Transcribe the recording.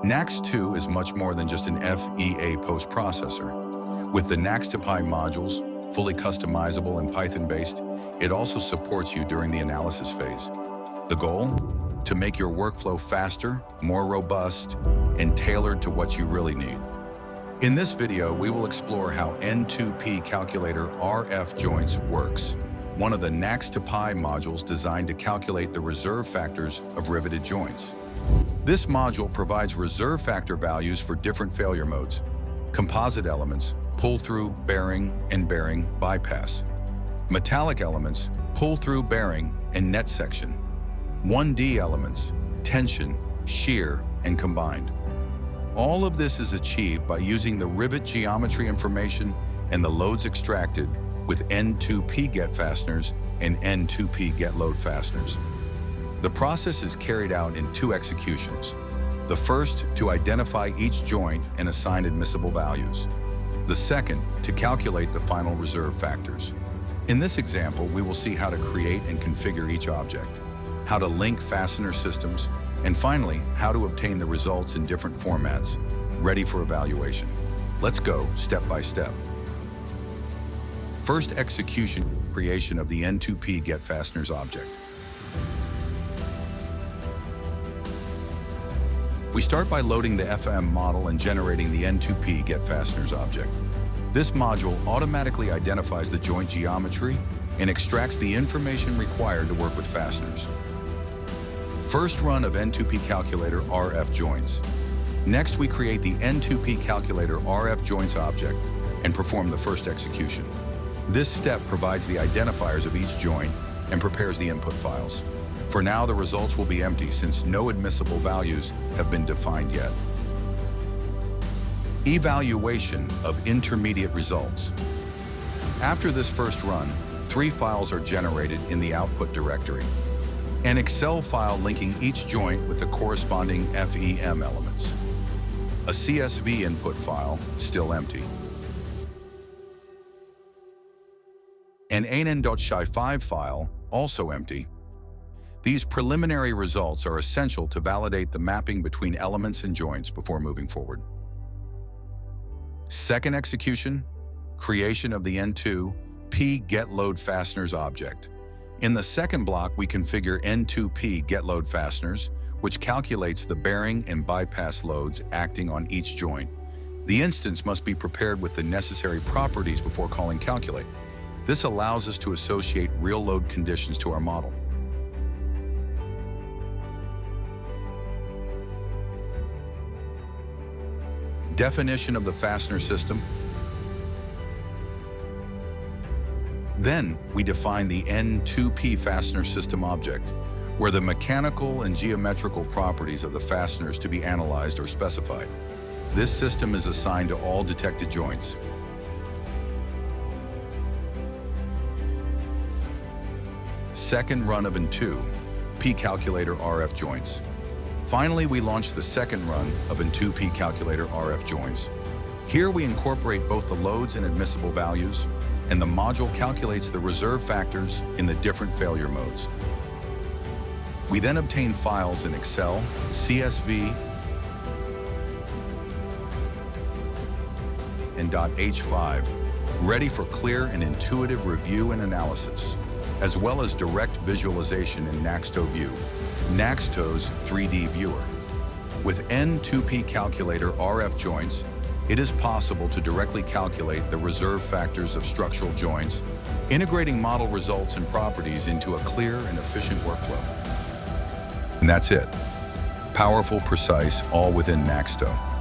NaxToPy is much more than just an FEA post-processor. With the NaxToPy modules, fully customizable and Python-based, it also supports you during the analysis phase. The goal? To make your workflow faster, more robust, and tailored to what you really need. In this video, we will explore how 𝗏𝗃𝗃𝗲𝗃 joints works, one of the NaxToPy modules designed to calculate the reserve factors of riveted joints. This module provides reserve factor values for different failure modes: composite elements, pull-through, bearing, and bearing bypass; metallic elements, pull-through, bearing, and net section; 1D elements, tension, shear, and combined. All of this is achieved by using the rivet geometry information and the loads extracted with N2P-get fasteners and N2P-get-load fasteners. The process is carried out in two executions. The first, to identify each joint and assign admissible values. The second, to calculate the final reserve factors. In this example, we will see how to create and configure each object, how to link fastener systems, and finally, how to obtain the results in different formats, ready for evaluation. Let's go step by step. First execution, creation of the N2P-get fasteners object. We start by loading the FM model and generating the N2P-get fasteners object. This module automatically identifies the joint geometry and extracts the information required to work with fasteners. First run of N2P_calculator_RF joints. Next, we create the N2P_calculator_RF joints object and perform the first execution. This step provides the identifiers of each joint and prepares the input files. For now, the results will be empty since no admissible values have been defined yet. Evaluation of intermediate results. After this first run, 3 files are generated in the output directory. An Excel file linking each joint with the corresponding FEM elements. A CSV input file, still empty. An 𝗏𝗏𝗀𝗏𝗏 file, also empty. These preliminary results are essential to validate the mapping between elements and joints before moving forward. Second execution, creation of the N2P_get-load fasteners object. In the second block, we configure N2P_get-load fasteners, which calculates the bearing and bypass loads acting on each joint. The instance must be prepared with the necessary properties before calling calculate. This allows us to associate real load conditions to our model. Definition of the fastener system. Then, we define the N2P fastener system object, where the mechanical and geometrical properties of the fasteners to be analyzed are specified. This system is assigned to all detected joints. Second run of N2P_calculator_RF joints. Finally, we launch the second run of N2P_calculator_RF joints. Here we incorporate both the loads and admissible values, and the module calculates the reserve factors in the different failure modes. We then obtain files in Excel, CSV, and .h5, ready for clear and intuitive review and analysis, as well as direct visualization in NaxToView, NaxTo's 3D viewer. With N2P_calculator_RF joints, it is possible to directly calculate the reserve factors of structural joints, integrating model results and properties into a clear and efficient workflow. And that's it. Powerful, precise, all within NaxToPy.